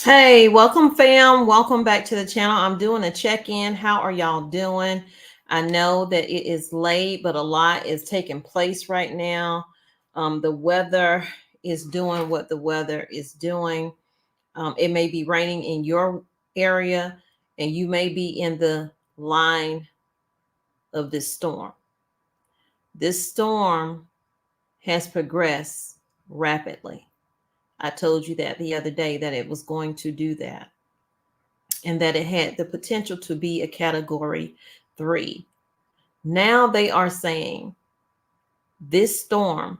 Hey, welcome fam. Welcome back to the channel. I'm doing a check-in. How are y'all doing? I know that it is late, but a lot is taking place right now. The weather is doing what the weather is doing. It may be raining in your area, and you may be in the line of this storm. This storm has progressed rapidly. I told you that the other day that it was going to do that, and that it had the potential to be a category 3. Now they are saying this storm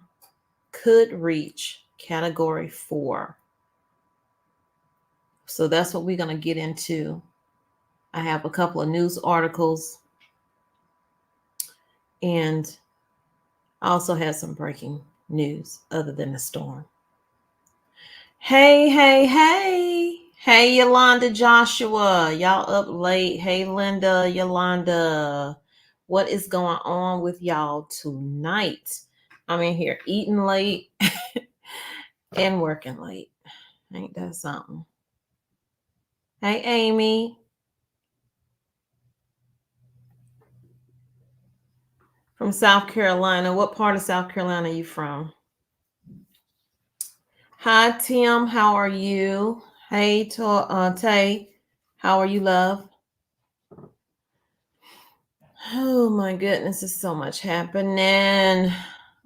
could reach category 4. So that's what we're going to get into. I have a couple of news articles, and I also have some breaking news other than the storm. Hey, hey, hey. Hey, Yolanda Joshua. Y'all up late. Hey, Linda, Yolanda. What is going on with y'all tonight? I'm in here eating late and working late. Ain't that something? Hey, Amy. From South Carolina. What part of South Carolina are you from? Hi, Tim. How are you? Hey, Tay. How are you, love? Oh my goodness, there's so much happening.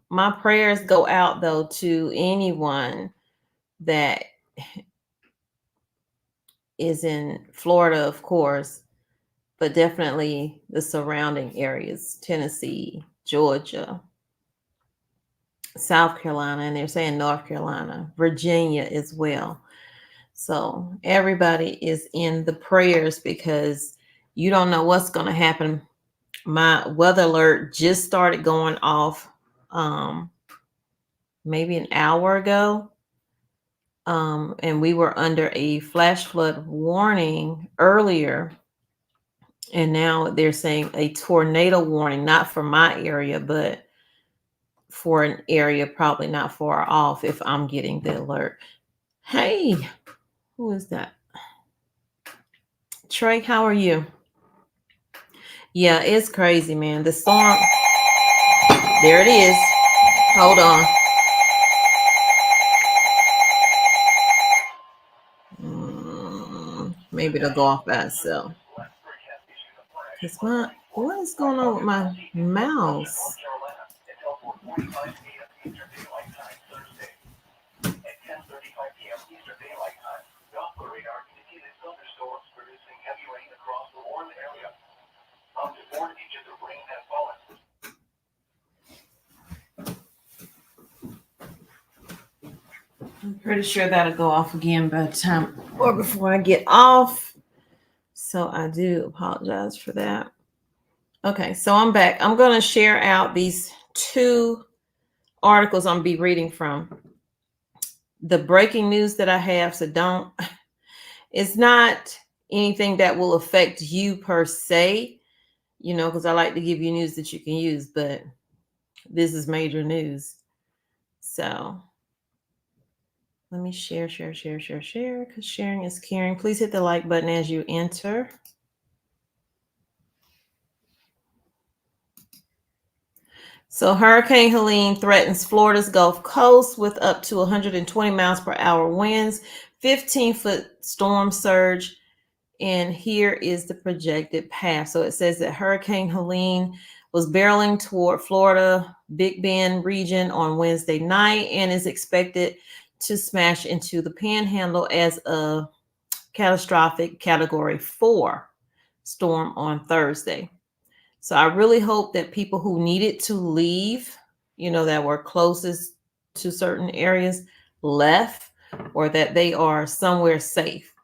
My prayers go out though to anyone that is in Florida, of course, but definitely the surrounding areas, Tennessee, Georgia, South Carolina, and they're saying North Carolina, Virginia as well. So everybody is in the prayers because you don't know what's going to happen. My weather alert just started going off maybe an hour ago. And we were under a flash flood warning earlier. And now they're saying a tornado warning, not for my area, but for an area probably not far off if I'm getting the alert. Hey, who is that? Trey, how are you? Yeah, it's crazy, man. The storm. There it is. Hold on. Maybe it'll go off by itself. What is going on with my mouse? I'm pretty sure that'll go off again by the time or before I get off. So I do apologize for that. Okay, so I'm back. I'm going to share out these 2 articles I'm going to be reading from. The breaking news that I have, so it's not anything that will affect you per se, because I like to give you news that you can use, but this is major news. So let me share, because sharing is caring. Please hit the like button as you enter. So Hurricane Helene threatens Florida's Gulf Coast with up to 120 miles per hour winds, 15-foot storm surge. And here is the projected path. So it says that Hurricane Helene was barreling toward Florida, Big Bend region on Wednesday night and is expected to smash into the Panhandle as a catastrophic category 4 storm on Thursday. So I really hope that people who needed to leave, that were closest to certain areas left, or that they are somewhere safe.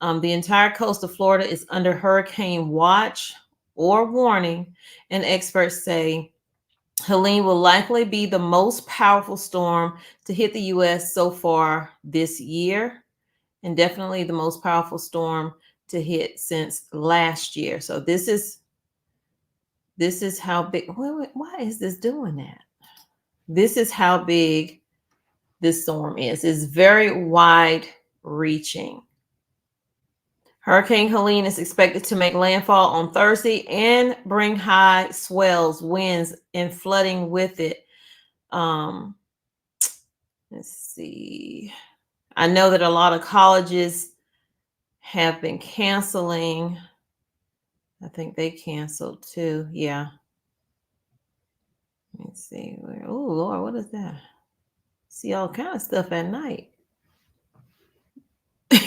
The entire coast of Florida is under hurricane watch or warning, and experts say Helene will likely be the most powerful storm to hit the U.S. so far this year, and definitely the most powerful storm to hit since last year. So this is how big. Why is this doing that? This is how big this storm is. It's very wide reaching. Hurricane Helene is expected to make landfall on Thursday and bring high swells, winds, and flooding with it. Let's see. I know that a lot of colleges have been canceling. I think they canceled too. Yeah. Let's see. Oh, Lord, what is that? See all kind of stuff at night.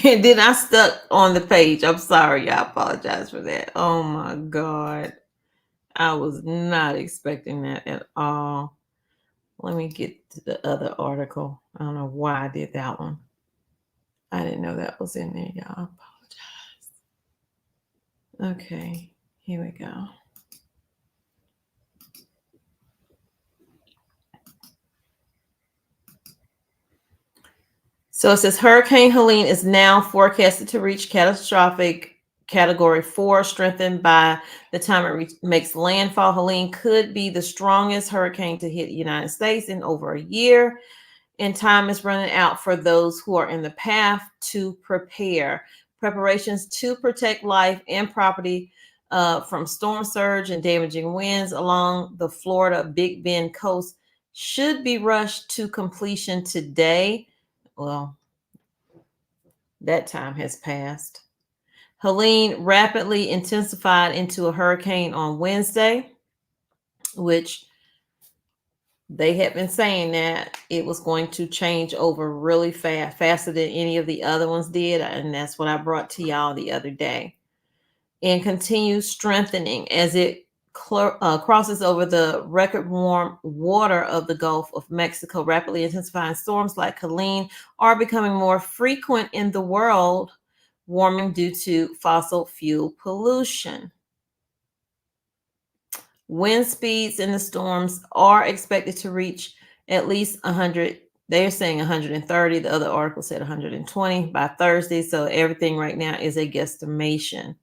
And then I stuck on the page. I'm sorry. I apologize for that. Oh, my God. I was not expecting that at all. Let me get to the other article. I don't know why I did that one. I didn't know that was in there, y'all. I apologize. Okay, here we go. So it says Hurricane Helene is now forecasted to reach catastrophic category 4, strengthened by the time it makes landfall. Helene could be the strongest hurricane to hit the United States in over a year, and time is running out for those who are in the path to prepare. Preparations to protect life and property from storm surge and damaging winds along the Florida Big Bend coast should be rushed to completion today. Well, that time has passed. Helene rapidly intensified into a hurricane on Wednesday, which they had been saying that it was going to change over really fast, faster than any of the other ones did. And that's what I brought to y'all the other day. And continues strengthening as it crosses over the record warm water of the Gulf of Mexico. Rapidly intensifying storms like Helene are becoming more frequent in the world, warming due to fossil fuel pollution. Wind speeds in the storms are expected to reach at least 100. They're saying 130. The other article said 120 by Thursday. So everything right now is a guesstimation.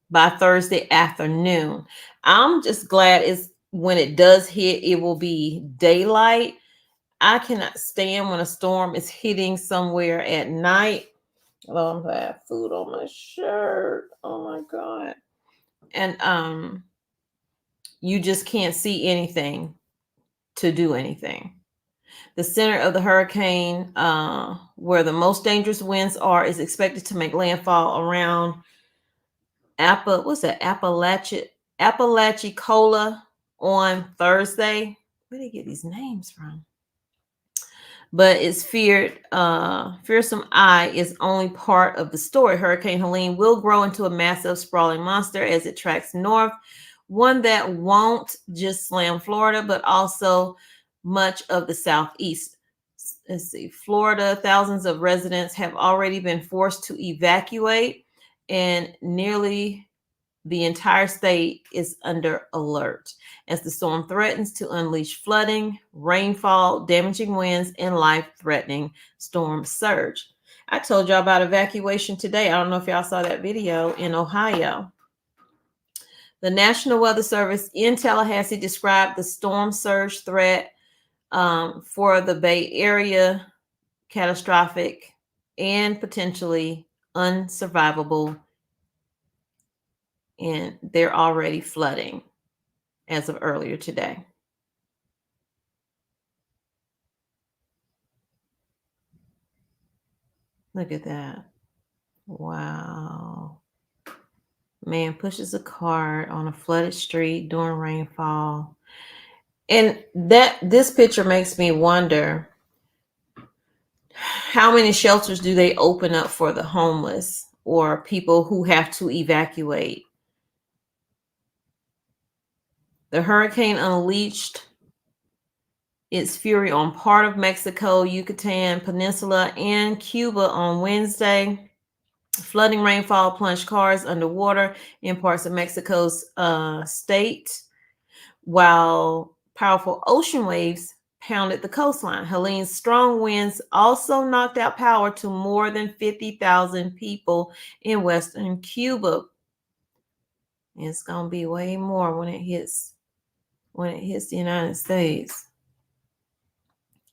By Thursday afternoon. I'm just glad it's when it does hit, it will be daylight. I cannot stand when a storm is hitting somewhere at night. Oh, I have food on my shirt. Oh my God. And you just can't see anything to do anything. The center of the hurricane, where the most dangerous winds are, is expected to make landfall around Apalachicola on Thursday. Where did they get these names from? But it's fearsome eye is only part of the story. Hurricane Helene will grow into a massive, sprawling monster as it tracks north, one that won't just slam Florida, but also much of the Southeast. Let's see, Florida, thousands of residents have already been forced to evacuate, and nearly the entire state is under alert as the storm threatens to unleash flooding, rainfall, damaging winds, and life-threatening storm surge. I told y'all about evacuation today. I don't know if y'all saw that video in Ohio. The National Weather Service in Tallahassee described the storm surge threat for the Bay Area catastrophic and potentially unsurvivable, and they're already flooding as of earlier today. Look at that. Wow. Man pushes a cart on a flooded street during rainfall. And this picture makes me wonder, how many shelters do they open up for the homeless or people who have to evacuate? The hurricane unleashed its fury on part of Mexico, Yucatan Peninsula, and Cuba on Wednesday. Flooding rainfall plunged cars underwater in parts of Mexico's state, while powerful ocean waves pounded the coastline. Helene's strong winds also knocked out power to more than 50,000 people in western Cuba. It's gonna be way more when it hits the United States.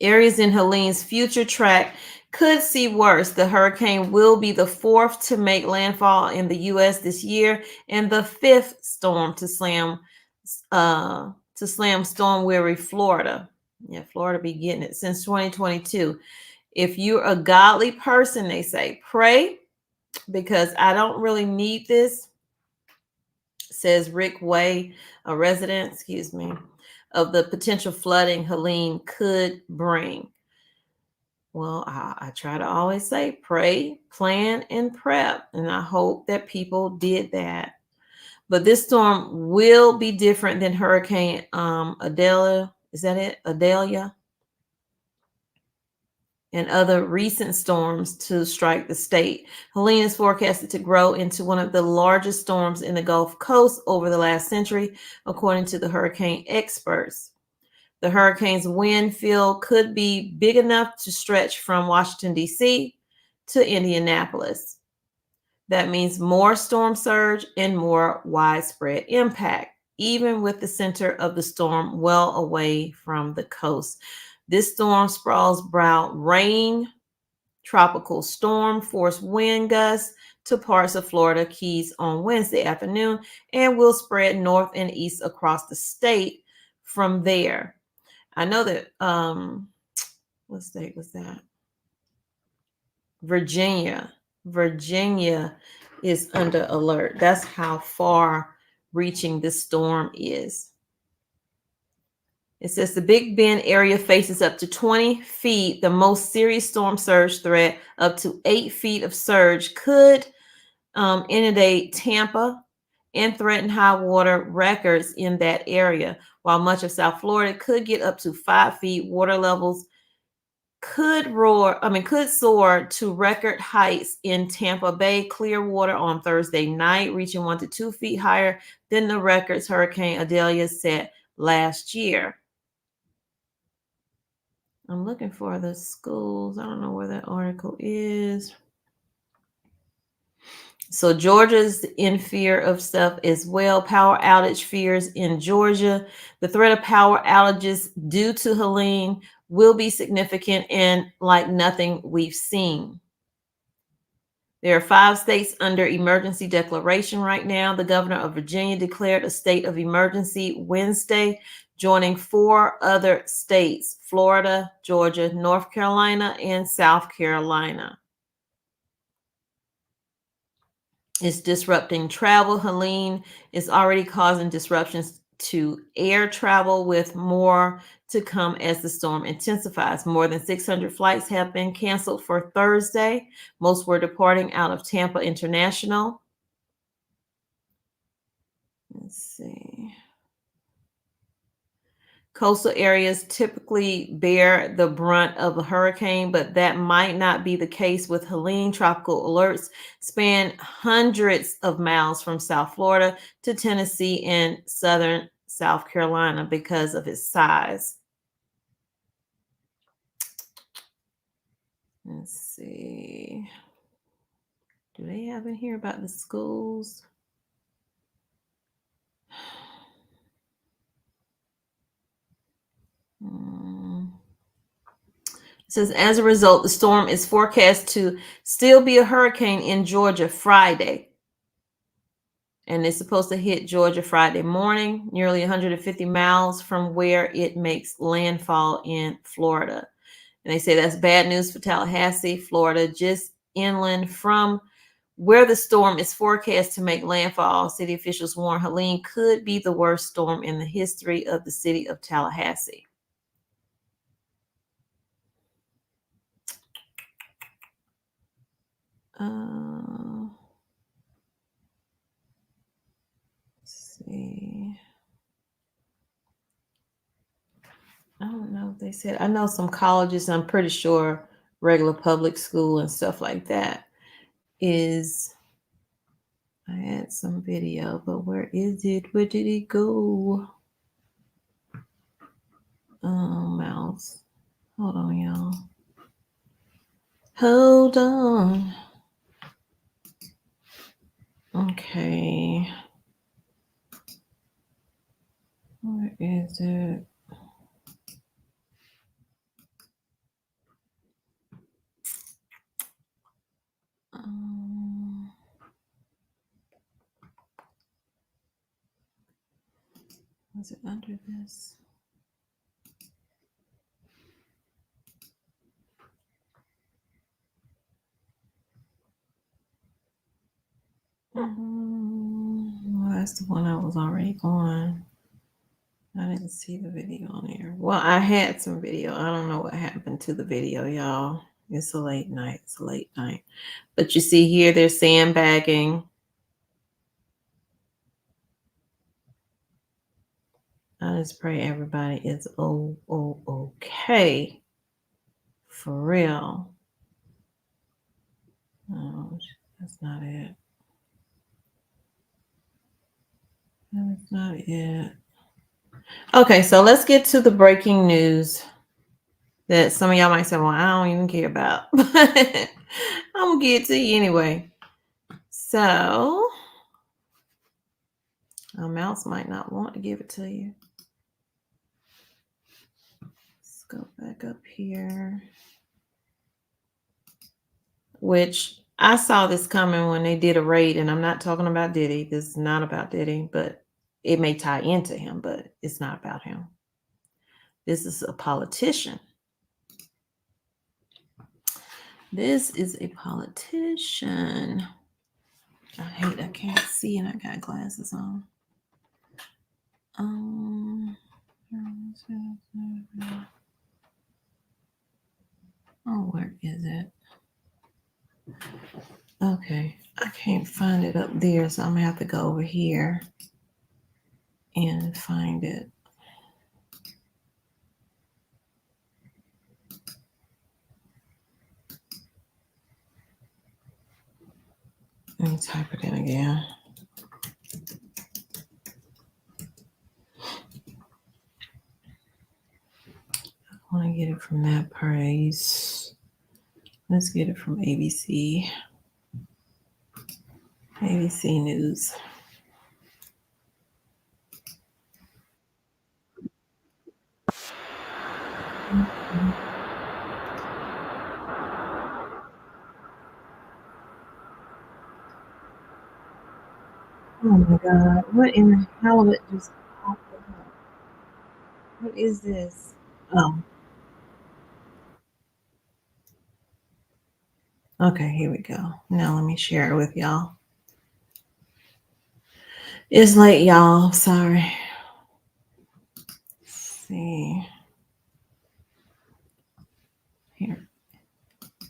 Areas in Helene's future track could see worse. The hurricane will be the fourth to make landfall in the U.S. this year and the fifth storm to slam storm-weary Florida. Yeah, Florida be getting it since 2022. If you're a godly person, they say, pray because I don't really need this, says Rick Way, a resident, of the potential flooding Helene could bring. Well, I try to always say pray, plan, and prep. And I hope that people did that. But this storm will be different than Hurricane Adelia. Is that it? Adelia? And other recent storms to strike the state. Helene is forecasted to grow into one of the largest storms in the Gulf Coast over the last century, according to the hurricane experts. The hurricane's wind field could be big enough to stretch from Washington, D.C. to Indianapolis. That means more storm surge and more widespread impact, even with the center of the storm well away from the coast. This storm sprawls brown rain, tropical storm, force wind gusts to parts of Florida Keys on Wednesday afternoon and will spread north and east across the state from there. I know that, what state was that? Virginia is under alert. That's how far reaching this storm is. It says the Big Bend area faces up to 20 feet. The most serious storm surge threat, up to 8 feet of surge, could inundate Tampa and threaten high water records in that area. While much of South Florida could get up to 5 feet, water levels could soar to record heights in Tampa Bay Clearwater on Thursday night, reaching 1 to 2 feet higher than the records Hurricane Adelia set last year. I'm looking for the schools. I don't know where that article is. So Georgia's in fear of stuff as well. Power outage fears in Georgia. The threat of power outages due to Helene will be significant and like nothing we've seen. There are 5 states under emergency declaration right now. The governor of Virginia declared a state of emergency Wednesday, joining 4 other states: Florida, Georgia, North Carolina, and South Carolina. It's disrupting travel. Helene is already causing disruptions to air travel, with more to come as the storm intensifies. More than 600 flights have been canceled for Thursday. Most were departing out of Tampa International. Let's see. Coastal areas typically bear the brunt of a hurricane, but that might not be the case with Helene. Tropical alerts span hundreds of miles from South Florida to Tennessee and southern South Carolina because of its size. Let's see. Do they have in here about the schools? It says, as a result, the storm is forecast to still be a hurricane in Georgia Friday. And it's supposed to hit Georgia Friday morning, nearly 150 miles from where it makes landfall in Florida. And they say that's bad news for Tallahassee, Florida, just inland from where the storm is forecast to make landfall. City officials warn Helene could be the worst storm in the history of the city of Tallahassee. Let's see. I don't know if they said. I know some colleges, I'm pretty sure regular public school and stuff like that is. I had some video, but where is it? Where did it go? Oh, mouse. Hold on, y'all. Hold on. Okay. Where is it? Was it under this? Well, that's the one I was already on. I didn't see the video on there. Well, I had some video. I don't know what happened to the video, y'all. It's a late night. It's a late night. But you see here, they're sandbagging. I just pray everybody is okay. For real. Oh, that's not it. That's not it. Okay, so let's get to the breaking news that some of y'all might say, well, I don't even care about. But I'm going to get it to you anyway. So, our mouse might not want to give it to you. Let's go back up here. Which I saw this coming when they did a raid, and I'm not talking about Diddy. This is not about Diddy, but it may tie into him, but it's not about him. This is a politician. This is a politician. I can't see, and I got glasses on. Oh, where is it? Okay, I can't find it up there, so I'm gonna have to go over here and find it. Let me type it in again. I want to get it from that place. Let's get it from ABC. ABC News. Oh my God, what in the hell of it just popped up? What is this? Oh. Okay, here we go. Now let me share it with y'all. It's late, y'all. Sorry. Let's see.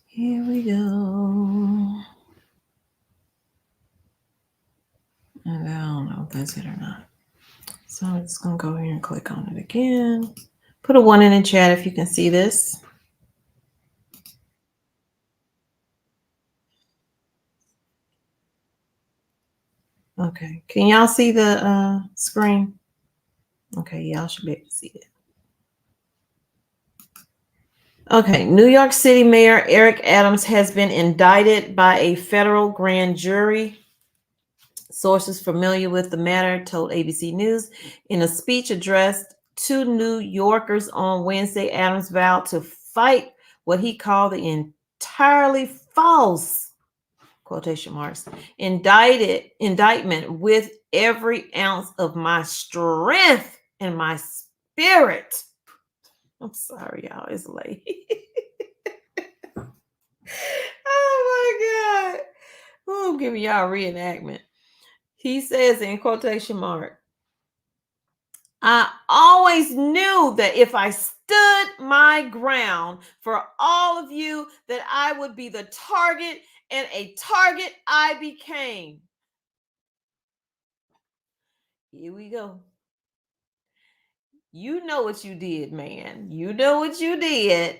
Here we go. And I don't know if that's it or not. So I'm just going to go here and click on it again. Put a 1 in the chat if you can see this. Okay. Can y'all see the screen? Okay, y'all should be able to see it. Okay, New York City Mayor Eric Adams has been indicted by a federal grand jury. Sources familiar with the matter told ABC News in a speech addressed to New Yorkers on Wednesday, Adams vowed to fight what he called the entirely false quotation marks indictment with every ounce of my strength and my spirit. I'm sorry, y'all. It's late. Oh my God. Oh, I'm giving y'all a reenactment. He says in quotation mark, I always knew that if I stood my ground for all of you, that I would be the target, and a target I became. Here we go. You know what you did, man. You know what you did.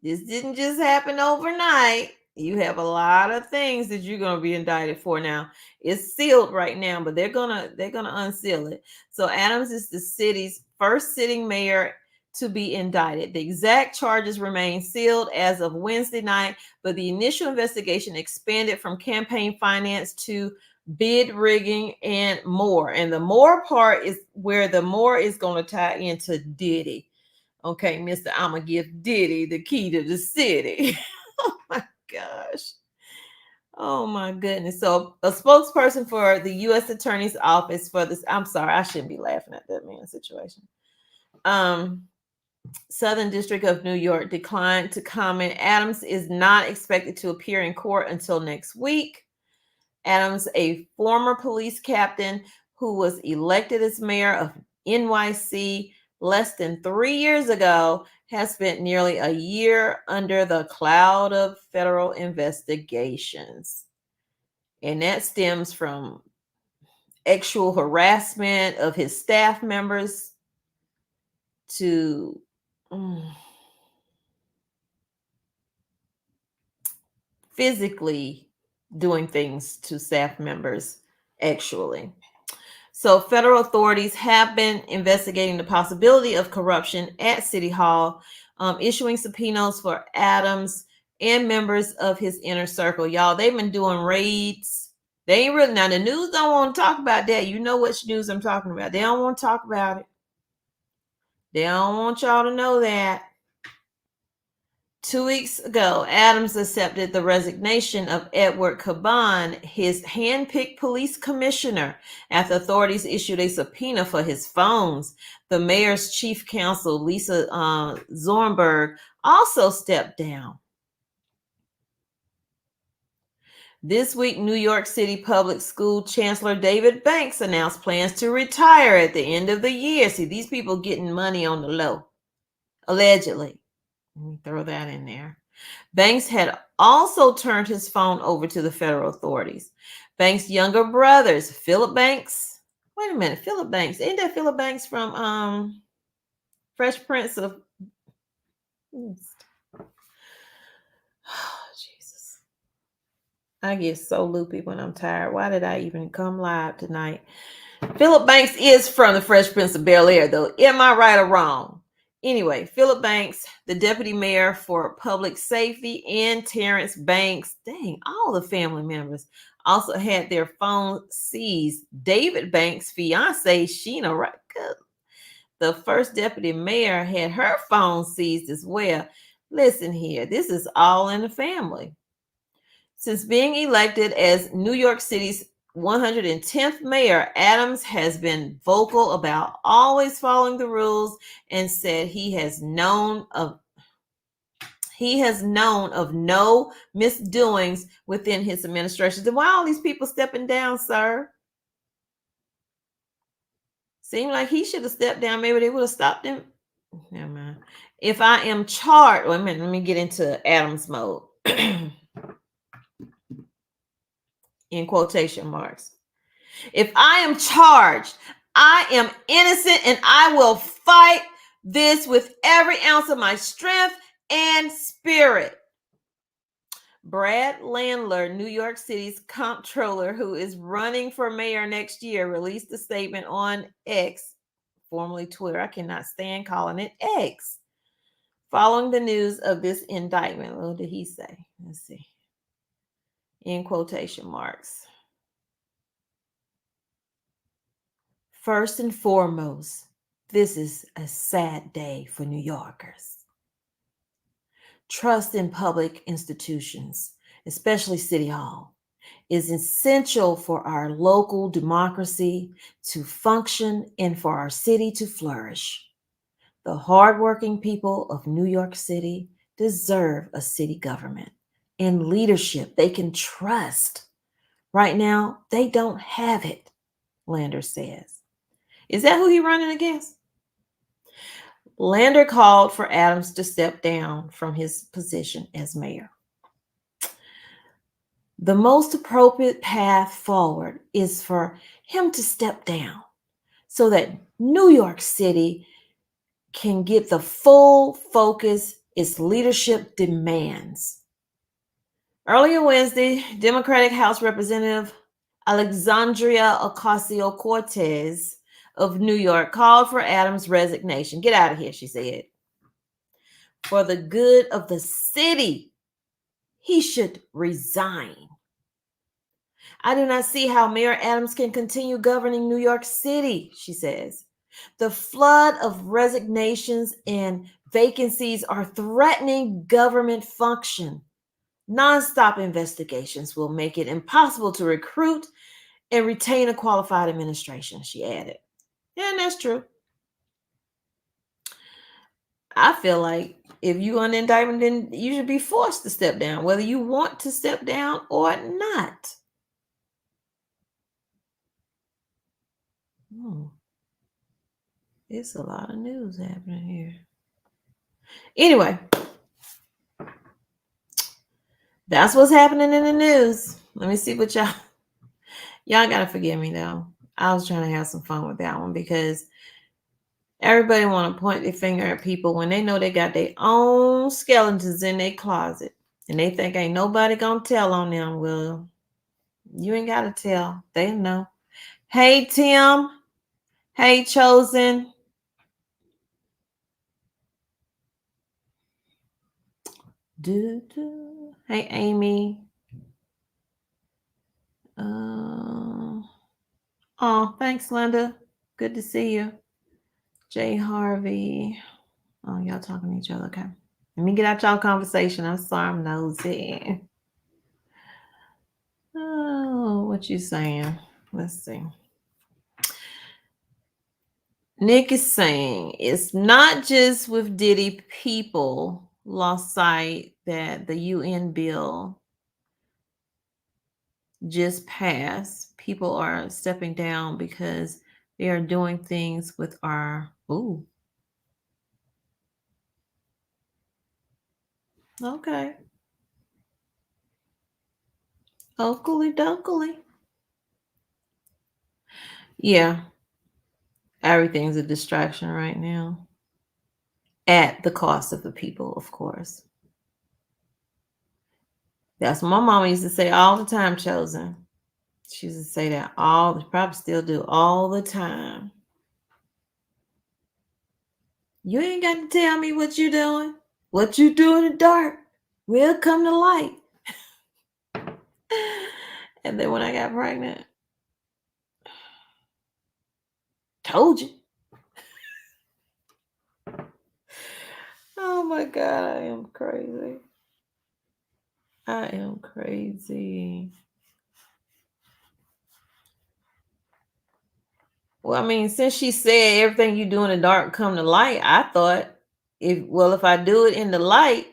This didn't just happen overnight. You have a lot of things that you're going to be indicted for now. It's sealed right now, but they're gonna unseal it. So Adams is the city's first sitting mayor to be indicted. The exact charges remain sealed as of Wednesday night, but the initial investigation expanded from campaign finance to bid rigging and more. And the more part is where the more is going to tie into Diddy. Okay, Mr. I'ma give Diddy the key to the city. Oh my gosh. Oh my goodness. So a spokesperson for the U.S. Attorney's Office for this, I'm sorry, I shouldn't be laughing at that man's situation. Southern District of New York declined to comment. Adams is not expected to appear in court until next week. Adams, a former police captain who was elected as mayor of NYC less than 3 years ago, has spent nearly a year under the cloud of federal investigations. And that stems from sexual harassment of his staff members to physically doing things to staff members, actually. So federal authorities have been investigating the possibility of corruption at City Hall, issuing subpoenas for Adams and members of his inner circle. Y'all, they've been doing raids. They ain't really, now the news don't want to talk about that. You know which news I'm talking about. They don't want to talk about it. They don't want y'all to know that. 2 weeks ago, Adams accepted the resignation of Edward Caban, his handpicked police commissioner, after authorities issued a subpoena for his phones. The mayor's chief counsel, Lisa Zornberg, also stepped down. This week, New York City Public School Chancellor David Banks announced plans to retire at the end of the year. See, these people getting money on the low, allegedly. Let me throw that in there. Banks had also turned his phone over to the federal authorities. Banks' younger brothers, Philip Banks. Wait a minute, Philip Banks. Ain't that Philip Banks from Fresh Prince of Jesus. I get so loopy when I'm tired. Why did I even come live tonight? Philip Banks is from the Fresh Prince of Bel-Air, though. Am I right or wrong? Anyway, Philip Banks, the deputy mayor for public safety, and Terrence Banks, dang, all the family members also had their phones seized. David Banks' fiance, Sheena, the first deputy mayor, had her phone seized as well. Listen here, this is all in the family. Since being elected as New York City's 110th mayor, Adams has been vocal about always following the rules and said he has known of no misdoings within his administration. Then why all these people stepping down, sir? Seemed like he should have stepped down. Maybe they would have stopped him. Never mind. If I am charged, wait a minute, let me get into Adams mode. In quotation marks. If I am charged, I am innocent, and I will fight this with every ounce of my strength and spirit. Brad Landler, New York City's comptroller, who is running for mayor next year, released a statement on X, formerly Twitter. I cannot stand calling it X. Following the news of this indictment. What did he say? Let's see. In quotation marks. First and foremost, this is a sad day for New Yorkers. Trust in public institutions, especially City Hall, is essential for our local democracy to function and for our city to flourish. The hardworking people of New York City deserve a city government and leadership they can trust. Right now, they don't have it, Lander says. Is that who he's running against? Lander called for Adams to step down from his position as mayor. The most appropriate path forward is for him to step down so that New York City can get the full focus its leadership demands. Earlier Wednesday, Democratic House Representative Alexandria Ocasio-Cortez of New York called for Adams' resignation. Get out of here, she said. For the good of the city, he should resign. I do not see how Mayor Adams can continue governing New York City, she says. The flood of resignations and vacancies are threatening government function. Non-stop investigations will make it impossible to recruit and retain a qualified administration, she added. And that's true. I feel like if you on indictment, then you should be forced to step down, whether you want to step down or not. It's a lot of news happening here. Anyway, that's what's happening in the news. Let me see what y'all gotta forgive me though. I was trying to have some fun with that one because everybody want to point their finger at people when they know they got their own skeletons in their closet and they think ain't nobody gonna tell on them. Well, you ain't gotta tell. They know. Hey Tim. Hey Chosen. Hey Amy. Oh, thanks, Linda. Good to see you. Jay Harvey. Oh, y'all talking to each other. Okay. Let me get out y'all conversation. I'm sorry, I'm nosy. Oh, what you saying? Let's see. Nick is saying it's not just with Diddy. People lost sight that the UN bill just passed. People are stepping down because they are doing things with our okay. Oakley dokley. Yeah. Everything's a distraction right now. At the cost of the people, of course. That's what my mama used to say all the time, Chosen. She used to say that probably still do all the time. You ain't got to tell me what you're doing. What you do in the dark will come to light. And then when I got pregnant, told you. Oh my God, I am crazy. I am crazy. Well, I mean, since she said everything you do in the dark come to light, I thought if I do it in the light,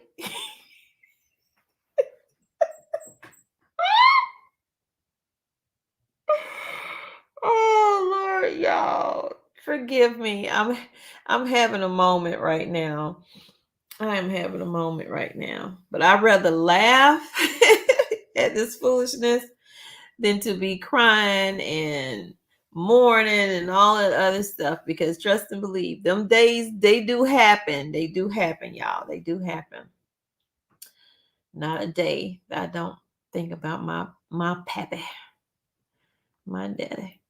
oh Lord, y'all, forgive me. I'm having a moment right now. I am having a moment right now. But I'd rather laugh at this foolishness than to be crying and mourning and all that other stuff, because trust and believe, them days, they do happen. They do happen, y'all. They do happen. Not a day that I don't think about my pappy, my daddy.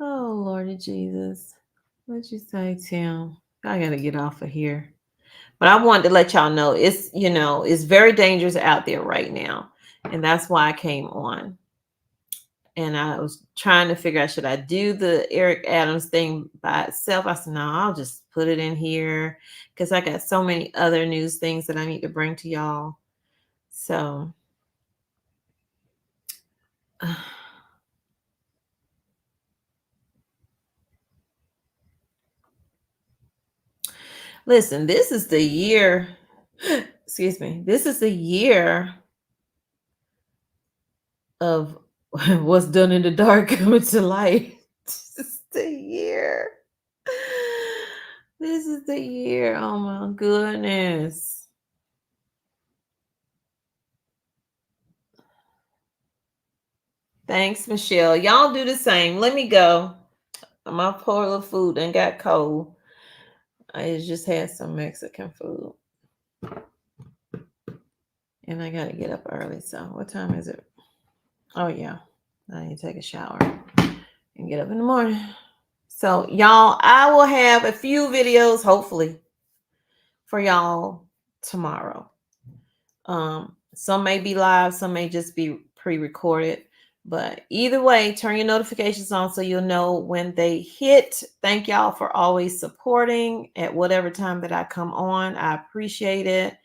Oh Lordy Jesus. What'd you say, Tim? I gotta get off of here. But I wanted to let y'all know it's very dangerous out there right now. And that's why I came on. And I was trying to figure out, should I do the Eric Adams thing by itself? I said, no, I'll just put it in here because I got so many other news things that I need to bring to y'all. So, listen, this is the year, excuse me, this is the year of what's done in the dark coming to light. This is the year. This is the year. Oh my goodness. Thanks, Michelle. Y'all do the same. Let me go. My poor little food done got cold. I just had some Mexican food. And I got to get up early. So what time is it? Oh, yeah. I need to take a shower and get up in the morning. So, y'all, I will have a few videos, hopefully, for y'all tomorrow. Some may be live, some may just be pre-recorded. But either way, turn your notifications on so you'll know when they hit. Thank y'all for always supporting at whatever time that I come on. I appreciate it.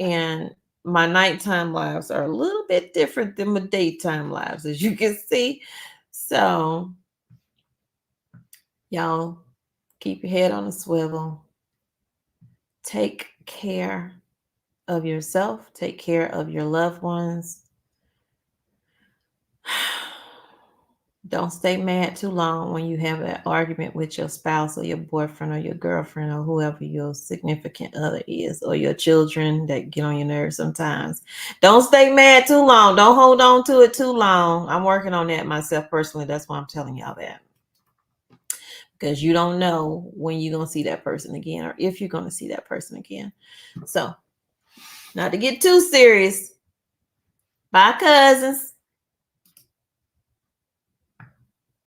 And my nighttime lives are a little bit different than my daytime lives, as you can see. So, y'all, keep your head on a swivel. Take care of yourself. Take care of your loved ones. Don't stay mad too long when you have an argument with your spouse or your boyfriend or your girlfriend or whoever your significant other is, or your children that get on your nerves sometimes. Don't stay mad too long. Don't hold on to it too long. I'm working on that myself personally. That's why I'm telling y'all that. Because you don't know when you're going to see that person again, or if you're going to see that person again. So, not to get too serious. Bye, cousins.